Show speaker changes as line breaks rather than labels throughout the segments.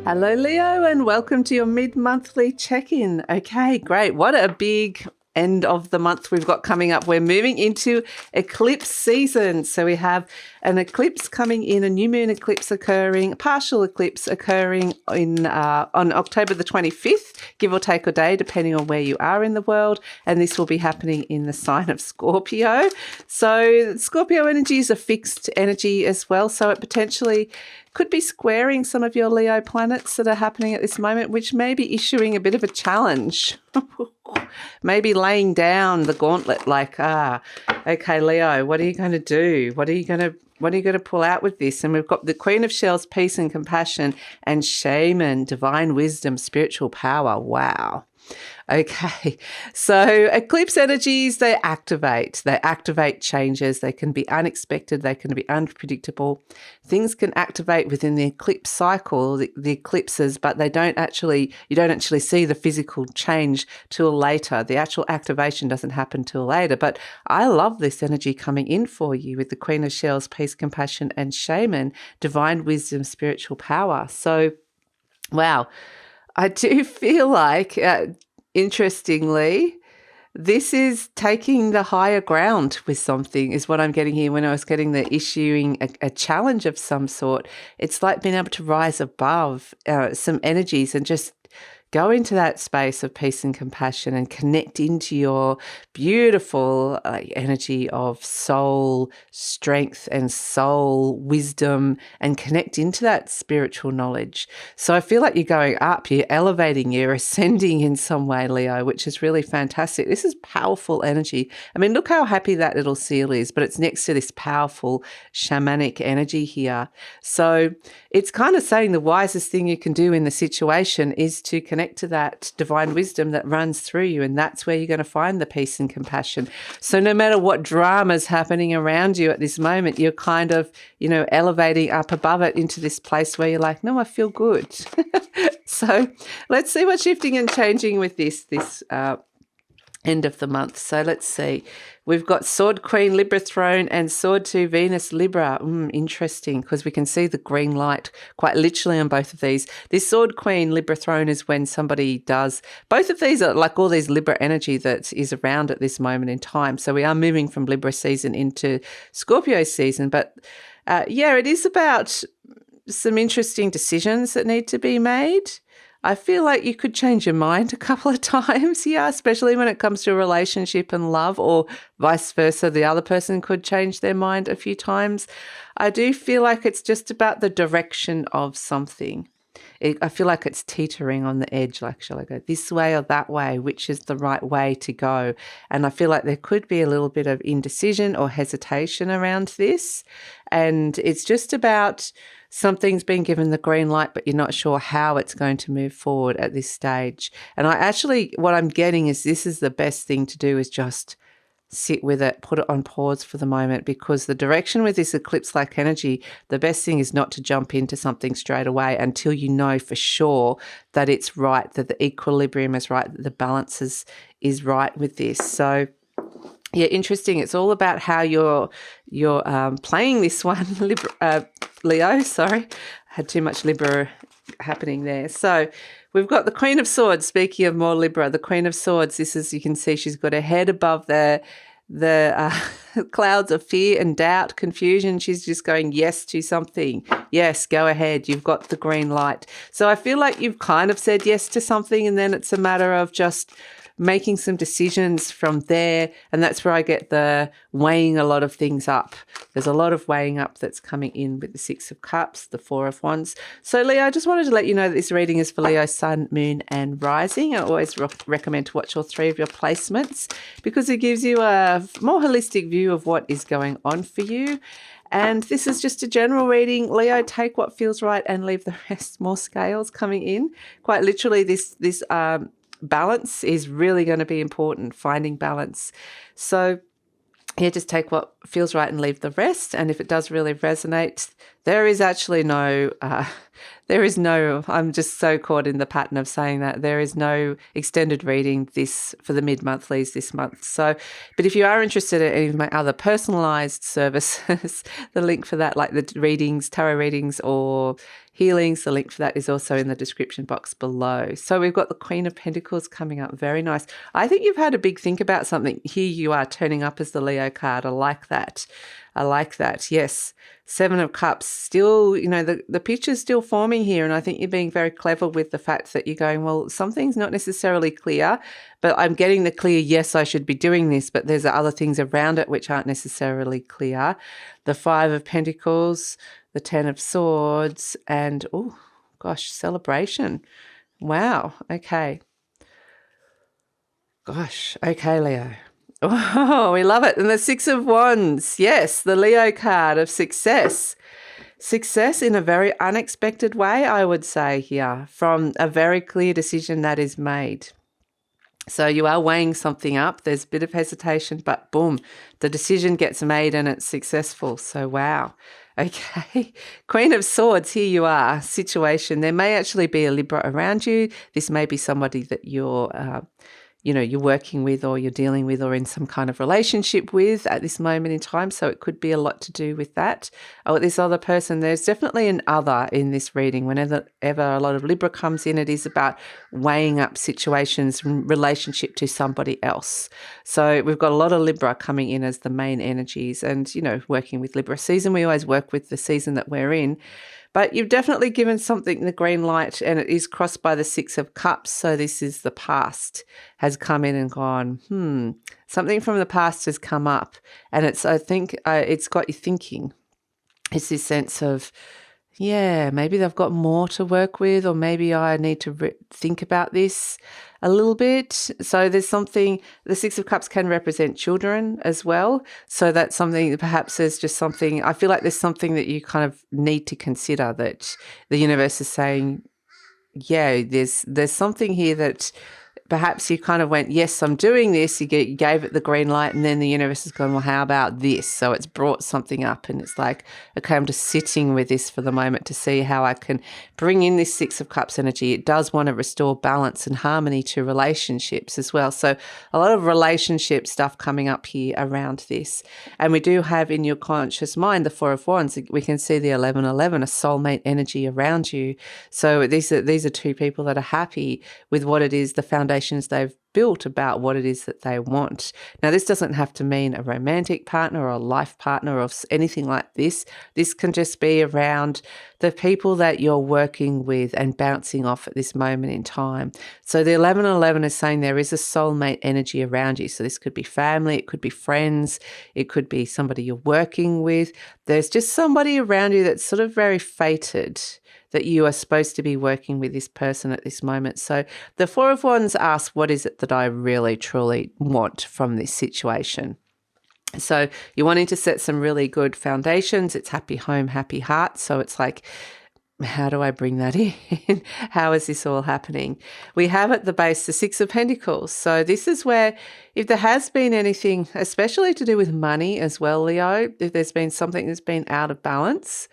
Hello, Leo, and welcome to your mid-monthly check-in. Okay, great. What a big end of the month we've got coming up. We're moving into eclipse season. So we have an eclipse coming in, a new moon eclipse occurring, a partial eclipse occurring on October the 25th, give or take a day, depending on where you are in the world. And this will be happening in the sign of Scorpio. So Scorpio energy is a fixed energy as well. So it potentially could be squaring some of your Leo planets that are happening at this moment, which may be issuing a bit of a challenge. Maybe laying down the gauntlet like, okay, Leo, what are you going to do? What are you going to pull out with this? And we've got the Queen of Shells, peace and compassion, and shaman, divine wisdom, spiritual power. Wow. Okay, so eclipse energies, they activate changes. They can be unexpected. They can be unpredictable. Things can activate within the eclipse cycle, the eclipses, but you don't actually see the physical change till later. The actual activation doesn't happen till later. But I love this energy coming in for you with the Queen of Shells, peace, compassion, and shaman, divine wisdom, spiritual power. So, wow, I do feel like, interestingly, this is taking the higher ground with something is what I'm getting here when I was getting the issuing a challenge of some sort. It's like being able to rise above some energies and just go into that space of peace and compassion and connect into your beautiful energy of soul strength and soul wisdom and connect into that spiritual knowledge. So I feel like you're going up, you're elevating, you're ascending in some way, Leo, which is really fantastic. This is powerful energy. I mean, look how happy that little seal is, but it's next to this powerful shamanic energy here. So it's kind of saying the wisest thing you can do in the situation is to connect to that divine wisdom that runs through you, and that's where you're going to find the peace and compassion. So no matter what drama is happening around you at this moment, you're kind of, elevating up above it into this place where you're like, no, I feel good. So let's see what's shifting and changing with this end of the month. So let's see. We've got Sword Queen, Libra Throne, and Sword 2, Venus, Libra. Interesting, because we can see the green light quite literally on both of these. This Sword Queen, Libra Throne is when somebody does, both of these are like all these Libra energy that is around at this moment in time. So we are moving from Libra season into Scorpio season. But it is about some interesting decisions that need to be made. I feel like you could change your mind a couple of times, especially when it comes to a relationship and love, or vice versa. The other person could change their mind a few times. I do feel like it's just about the direction of something. I feel like it's teetering on the edge, like, shall I go this way or that way? Which is the right way to go? And I feel like there could be a little bit of indecision or hesitation around this. And it's just about something's been given the green light, but you're not sure how it's going to move forward at this stage. And what I'm getting is this is the best thing to do is just sit with it, put it on pause for the moment, because the direction with this eclipse-like energy, the best thing is not to jump into something straight away until you know for sure that it's right, that the equilibrium is right, that the balance is right with this. So yeah, interesting. It's all about how you're playing this one, Leo. Sorry, I had too much Libra happening there. So we've got the Queen of Swords. Speaking of more Libra, the Queen of Swords. This is, you can see she's got her head above the clouds of fear and doubt, confusion. She's just going yes to something. Yes, go ahead. You've got the green light. So I feel like you've kind of said yes to something, and then it's a matter of just making some decisions from there. And that's where I get the weighing a lot of things up. There's a lot of weighing up that's coming in with the Six of Cups, the Four of Wands. So Leo, I just wanted to let you know that this reading is for Leo, Sun, Moon and Rising. I always recommend to watch all three of your placements because it gives you a more holistic view of what is going on for you. And this is just a general reading. Leo, take what feels right and leave the rest. More scales coming in. Quite literally, this balance is really going to be important, finding balance. So yeah, just take what feels right and leave the rest. And if it does really resonate, There is actually no, I'm just so caught in the pattern of saying that there is no extended reading this for the mid-monthlies this month. So, but if you are interested in any of my other personalized services, the link for that, like the readings, tarot readings or healings, the link for that is also in the description box below. So we've got the Queen of Pentacles coming up. Very nice. I think you've had a big think about something. Here you are turning up as the Leo card. I like that. I like that. Yes. Seven of Cups. Still, the picture's still forming here. And I think you're being very clever with the fact that you're going, well, something's not necessarily clear, but I'm getting the clear, yes, I should be doing this, but there's other things around it which aren't necessarily clear. The Five of Pentacles, the Ten of Swords, and, oh, gosh, celebration. Wow. Okay. Gosh. Okay, Leo. Oh, we love it. And the Six of Wands. Yes, the Leo card of success. Success in a very unexpected way, I would say here, from a very clear decision that is made. So you are weighing something up. There's a bit of hesitation, but boom, the decision gets made and it's successful. So wow. Okay. Queen of Swords, here you are. Situation. There may actually be a Libra around you. This may be somebody that you're working with or you're dealing with or in some kind of relationship with at this moment in time. So it could be a lot to do with that. Oh, this other person, there's definitely an other in this reading. Whenever a lot of Libra comes in, it is about weighing up situations in relationship to somebody else. So we've got a lot of Libra coming in as the main energies and, working with Libra season. We always work with the season that we're in. But you've definitely given something the green light and it is crossed by the Six of Cups. So this is the past has come in and gone, something from the past has come up. And I think it's got you thinking. It's this sense of, maybe they've got more to work with or maybe I need to think about this a little bit. So there's something, the Six of Cups can represent children as well. So that's something, perhaps there's just something, I feel like there's something that you kind of need to consider that the universe is saying, there's something here that perhaps you kind of went, yes, I'm doing this. You gave it the green light and then the universe has gone, well, how about this? So it's brought something up and it's like, okay, I'm just sitting with this for the moment to see how I can bring in this Six of Cups energy. It does want to restore balance and harmony to relationships as well. So a lot of relationship stuff coming up here around this. And we do have in your conscious mind the Four of Wands. We can see the 1111, a soulmate energy around you. So these are two people that are happy with what it is, the foundation they've built about what it is that they want. Now, this doesn't have to mean a romantic partner or a life partner or anything like this. This can just be around the people that you're working with and bouncing off at this moment in time. So the 1111 is saying there is a soulmate energy around you. So this could be family, it could be friends, it could be somebody you're working with. There's just somebody around you that's sort of very fated that you are supposed to be working with this person at this moment. So the Four of Wands asks, what is it that I really, truly want from this situation? So you're wanting to set some really good foundations. It's happy home, happy heart. So it's like, how do I bring that in? How is this all happening? We have at the base the Six of Pentacles. So this is where if there has been anything, especially to do with money as well, Leo, if there's been something that's been out of balance,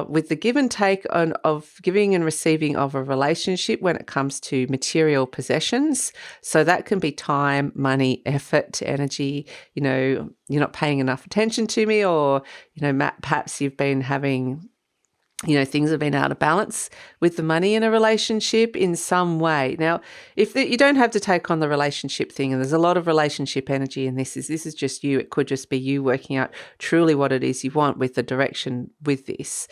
with the give and take of giving and receiving of a relationship when it comes to material possessions. So that can be time, money, effort, energy. You're not paying enough attention to me, or, perhaps you've been having, things have been out of balance with the money in a relationship in some way. Now, you don't have to take on the relationship thing, and there's a lot of relationship energy in this. This is just you. It could just be you working out truly what it is you want with the direction with this.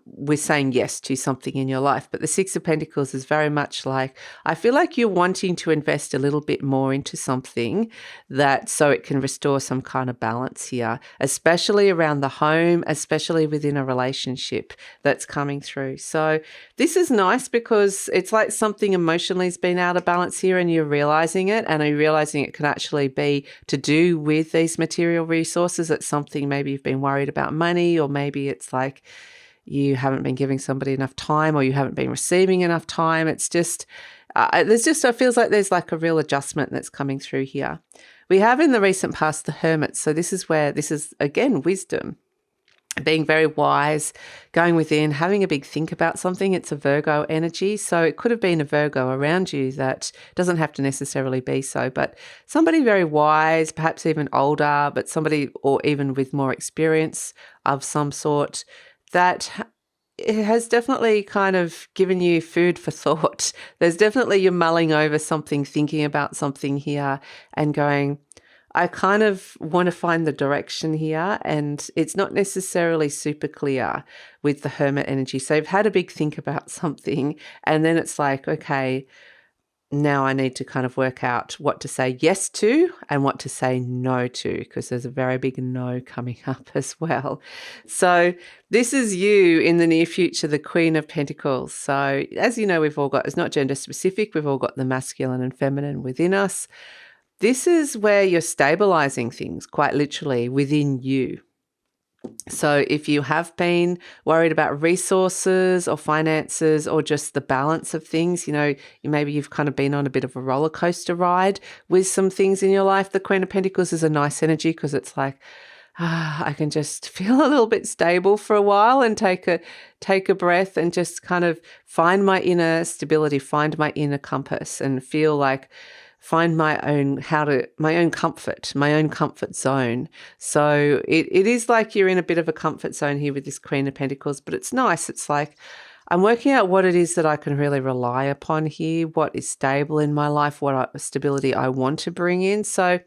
We're saying yes to something in your life. But the Six of Pentacles is very much like, I feel like you're wanting to invest a little bit more into something so it can restore some kind of balance here, especially around the home, especially within a relationship that's coming through. So this is nice because it's like something emotionally has been out of balance here and you're realizing it, and you're realizing it can actually be to do with these material resources. It's something maybe you've been worried about money, or maybe it's like you haven't been giving somebody enough time, or you haven't been receiving enough time. It's just, it feels like there's like a real adjustment that's coming through here. We have in the recent past the Hermit. So this is again, wisdom. being very wise, going within, having a big think about something. It's a Virgo energy. So it could have been a Virgo around you. That doesn't have to necessarily be so, but somebody very wise, perhaps even older, but somebody or even with more experience of some sort that it has definitely kind of given you food for thought. There's definitely you're mulling over something, thinking about something here and going, I kind of want to find the direction here, and it's not necessarily super clear with the Hermit energy. So you've had a big think about something, and then it's like, okay, now I need to kind of work out what to say yes to and what to say no to, because there's a very big no coming up as well. So this is you in the near future, the Queen of Pentacles. So as you know, we've all got, it's not gender specific, we've all got the masculine and feminine within us. This is where you're stabilizing things, quite literally, within you. So if you have been worried about resources or finances or just the balance of things, you know, maybe you've kind of been on a bit of a roller coaster ride with some things in your life. The Queen of Pentacles is a nice energy because it's like, I can just feel a little bit stable for a while and take a breath and just kind of find my inner stability, find my inner compass and feel like, find my own comfort zone. So it is like you're in a bit of a comfort zone here with this Queen of Pentacles, but it's nice. It's like I'm working out what it is that I can really rely upon here, what is stable in my life, what stability I want to bring in. So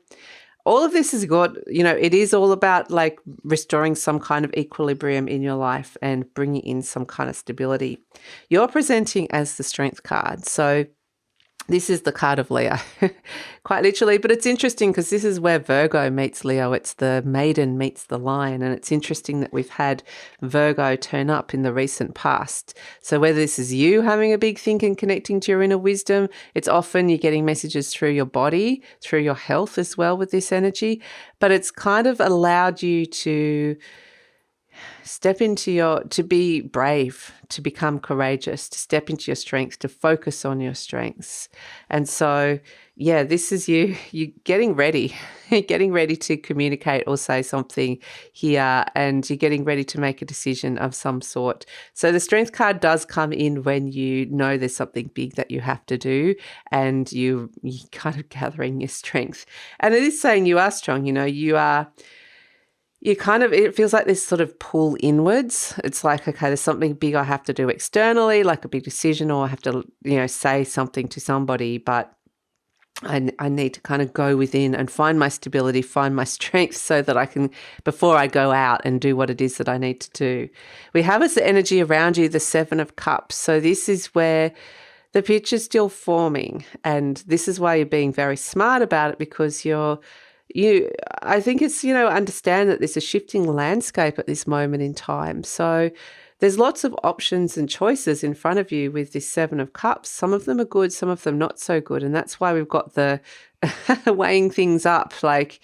all of this is good. You know, it is all about like restoring some kind of equilibrium in your life and bringing in some kind of stability. You're presenting as the Strength card. So this is the card of Leo, quite literally, but it's interesting because this is where Virgo meets Leo. It's the maiden meets the lion, and it's interesting that we've had Virgo turn up in the recent past. So whether this is you having a big think and connecting to your inner wisdom, it's often you're getting messages through your body, through your health as well with this energy, but it's kind of allowed you to step into to be brave, to become courageous, to step into your strengths, to focus on your strengths. And so, yeah, this is you getting ready, getting ready to communicate or say something here, and you're getting ready to make a decision of some sort. So the Strength card does come in when you know there's something big that you have to do and you're kind of gathering your strength. And it is saying you are strong, you know, it feels like this sort of pull inwards. It's like, okay, there's something big I have to do externally, like a big decision, or I have to, you know, say something to somebody, but I need to kind of go within and find my stability, find my strength so that I can, before I go out and do what it is that I need to do. We have as the energy around you, the Seven of Cups. So this is where the picture's still forming, and this is why you're being very smart about it, because I think it's, you know, understand that there's a shifting landscape at this moment in time. So there's lots of options and choices in front of you with this Seven of Cups. Some of them are good, some of them not so good. And that's why we've got the weighing things up, like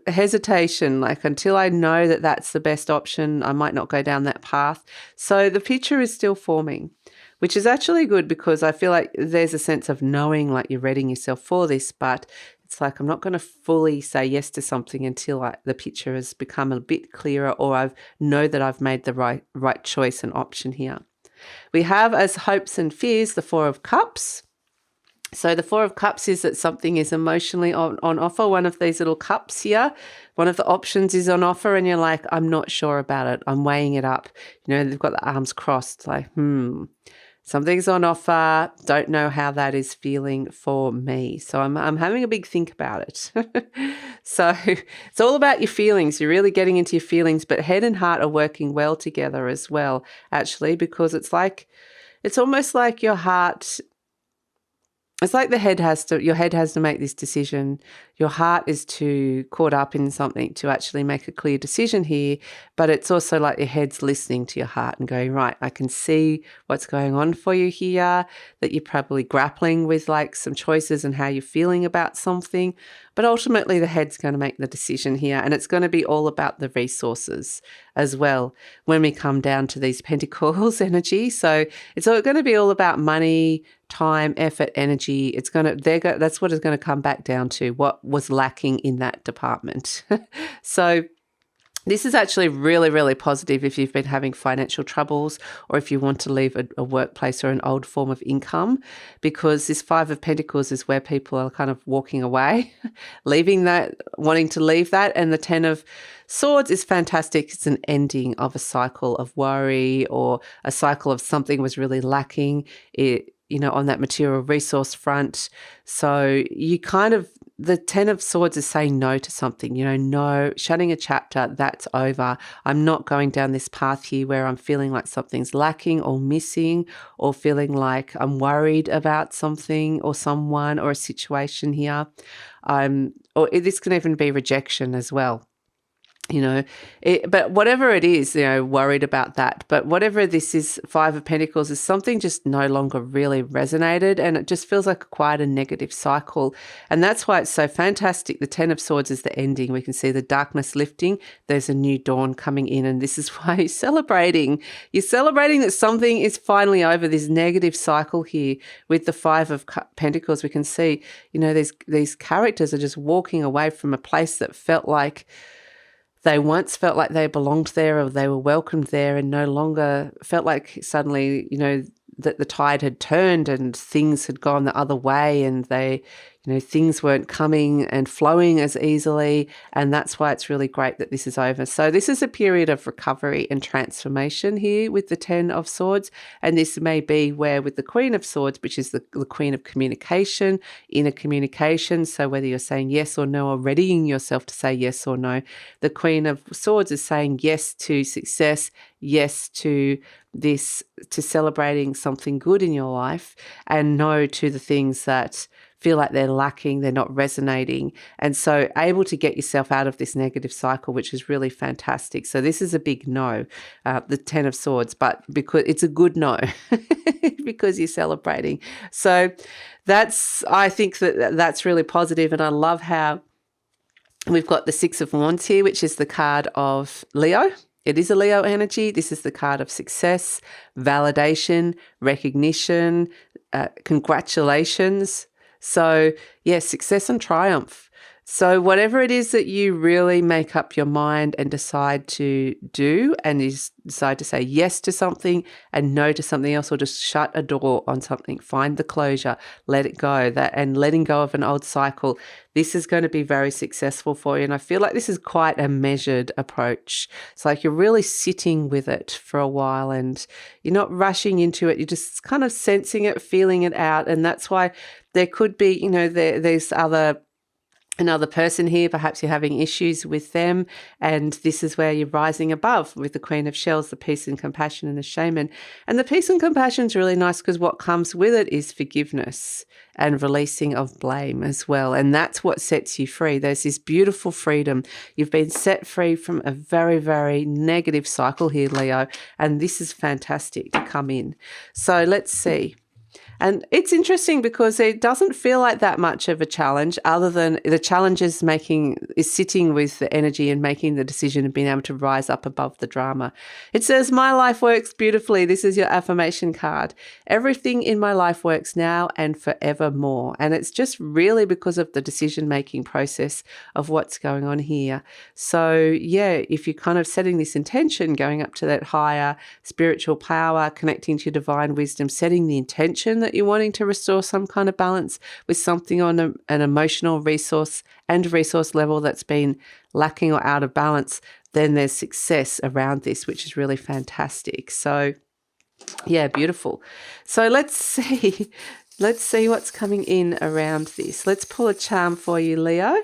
hesitation, like until I know that that's the best option, I might not go down that path. So the picture is still forming, which is actually good because I feel like there's a sense of knowing, like you're readying yourself for this, but it's like I'm not going to fully say yes to something until the picture has become a bit clearer, or I know that I've made the right choice and option here. We have as hopes and fears the Four of Cups. So the Four of Cups is that something is emotionally on offer. One of these little cups here, one of the options is on offer, and you're like, I'm not sure about it. I'm weighing it up. You know, they've got the arms crossed, like, something's on offer. Don't know how that is feeling for me. So I'm having a big think about it. So it's all about your feelings. You're really getting into your feelings, but head and heart are working well together as well, actually, because it's almost like your heart. It's like your head has to make this decision. Your heart is too caught up in something to actually make a clear decision here, but it's also like your head's listening to your heart and going, right, I can see what's going on for you here, that you're probably grappling with like some choices and how you're feeling about something, but ultimately the head's going to make the decision here, and it's going to be all about the resources as well when we come down to these Pentacles energy. So it's going to be all about money, time, effort, energy. That's what it's going to come back down to, what was lacking in that department. So This is actually really, really positive if you've been having financial troubles or if you want to leave a workplace or an old form of income, because this Five of Pentacles is where people are kind of walking away, leaving that, wanting to leave that. And the Ten of Swords is fantastic. It's an ending of a cycle of worry or a cycle of something was really lacking, on that material resource front. So you kind of, the Ten of Swords is saying no to something, no, shutting a chapter, that's over. I'm not going down this path here where I'm feeling like something's lacking or missing or feeling like I'm worried about something or someone or a situation here. Or this can even be rejection as well. But whatever it is, worried about that. But whatever this is, Five of Pentacles is something just no longer really resonated, and it just feels like quite a negative cycle. And that's why it's so fantastic. The Ten of Swords is the ending. We can see the darkness lifting. There's a new dawn coming in, and this is why you're celebrating. You're celebrating that something is finally over this negative cycle here. With the Five of Pentacles, we can see, these characters are just walking away from a place that felt like they once felt like they belonged there or they were welcomed there, and no longer felt like suddenly, that the tide had turned and things had gone the other way, and things weren't coming and flowing as easily. And that's why it's really great that this is over. So this is a period of recovery and transformation here with the Ten of Swords. And this may be where with the Queen of Swords, which is the Queen of communication, inner communication. So whether you're saying yes or no or readying yourself to say yes or no, the Queen of Swords is saying yes to success, yes to this, to celebrating something good in your life, and no to the things that feel like they're lacking, they're not resonating. And so able to get yourself out of this negative cycle, which is really fantastic. So this is a big no, the Ten of Swords, but because it's a good no, because you're celebrating. So I think that's really positive. And I love how we've got the Six of Wands here, which is the card of Leo. It is a Leo energy. This is the card of success, validation, recognition, congratulations. So, success and triumph. So whatever it is that you really make up your mind and decide to do, and you decide to say yes to something and no to something else, or just shut a door on something, find the closure, let it go, and letting go of an old cycle, this is going to be very successful for you. And I feel like this is quite a measured approach. It's like you're really sitting with it for a while and you're not rushing into it. You're just kind of sensing it, feeling it out. And that's why there could be, there's another person here, perhaps you're having issues with them, and this is where you're rising above with the Queen of Shells, the peace and compassion, and the shaman. And the peace and compassion is really nice because what comes with it is forgiveness and releasing of blame as well. And that's what sets you free. There's this beautiful freedom. You've been set free from a very, very negative cycle here, Leo, and this is fantastic to come in. So let's see. And it's interesting because it doesn't feel like that much of a challenge, other than the challenge is sitting with the energy and making the decision and being able to rise up above the drama. It says, my life works beautifully. This is your affirmation card. Everything in my life works now and forevermore. And it's just really because of the decision-making process of what's going on here. So if you're kind of setting this intention, going up to that higher spiritual power, connecting to your divine wisdom, setting the intention that you're wanting to restore some kind of balance with something on an emotional resource and resource level that's been lacking or out of balance, then there's success around this, which is really fantastic. So beautiful. So let's see what's coming in around this. Let's pull a charm for you, Leo.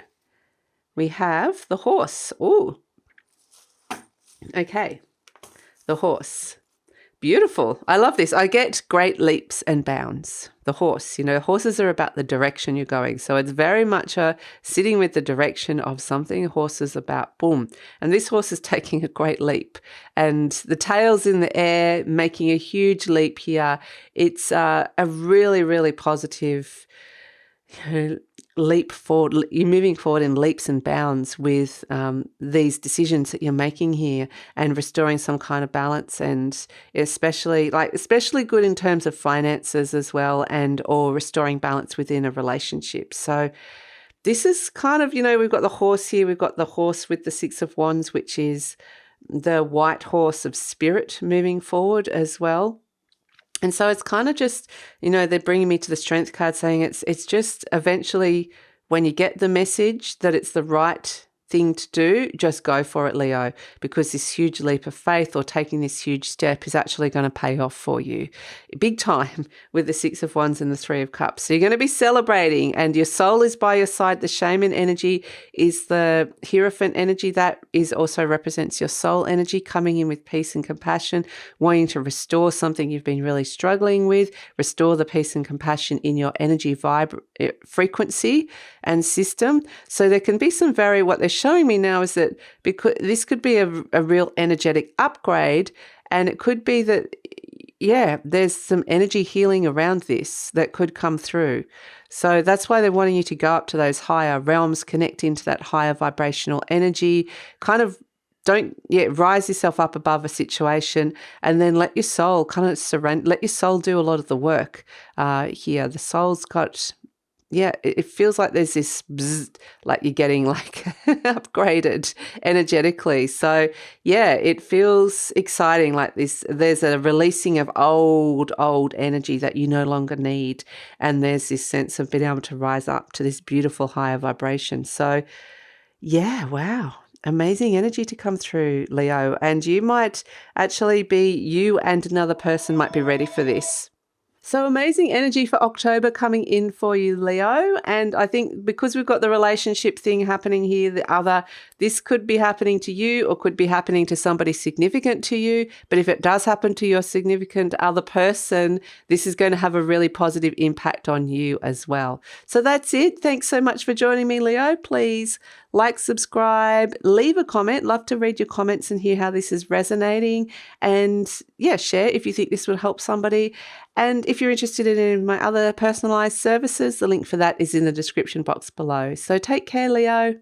We have the horse. Ooh. Okay. The horse. Beautiful. I love this. I get great leaps and bounds. The horse, horses are about the direction you're going. So it's very much sitting with the direction of something. Horse is about boom. And this horse is taking a great leap. And the tail's in the air, making a huge leap here. It's a really, really positive leap forward. You're moving forward in leaps and bounds with these decisions that you're making here and restoring some kind of balance, and especially good in terms of finances as well, and or restoring balance within a relationship. So this is kind of, we've got the horse here. We've got the horse with the Six of Wands, which is the white horse of spirit moving forward as well. And so it's kind of just, they're bringing me to the Strength card saying it's just eventually when you get the message that it's the right thing to do, just go for it, Leo, because this huge leap of faith or taking this huge step is actually going to pay off for you big time with the Six of Wands and the Three of Cups. So you're going to be celebrating and your soul is by your side. The shaman energy is the Hierophant energy. That is also represents your soul energy coming in with peace and compassion, wanting to restore something you've been really struggling with, restore the peace and compassion in your energy frequency and system. So there can be some what they're showing me now is that because this could be a real energetic upgrade, and it could be that, there's some energy healing around this that could come through. So that's why they're wanting you to go up to those higher realms, connect into that higher vibrational energy, kind of rise yourself up above a situation, and then let your soul kind of surrender, let your soul do a lot of the work here. The soul's got... it feels like there's this bzzz, like you're getting upgraded energetically. So it feels exciting, like this. There's a releasing of old energy that you no longer need. And there's this sense of being able to rise up to this beautiful higher vibration. So wow. Amazing energy to come through, Leo. And you might actually you and another person might be ready for this. So amazing energy for October coming in for you, Leo. And I think because we've got the relationship thing happening here, this could be happening to you or could be happening to somebody significant to you. But if it does happen to your significant other person, this is going to have a really positive impact on you as well. So that's it. Thanks so much for joining me, Leo. Please like, subscribe, leave a comment. Love to read your comments and hear how this is resonating. And share if you think this would help somebody. And if you're interested in my other personalized services, the link for that is in the description box below. So take care, Leo.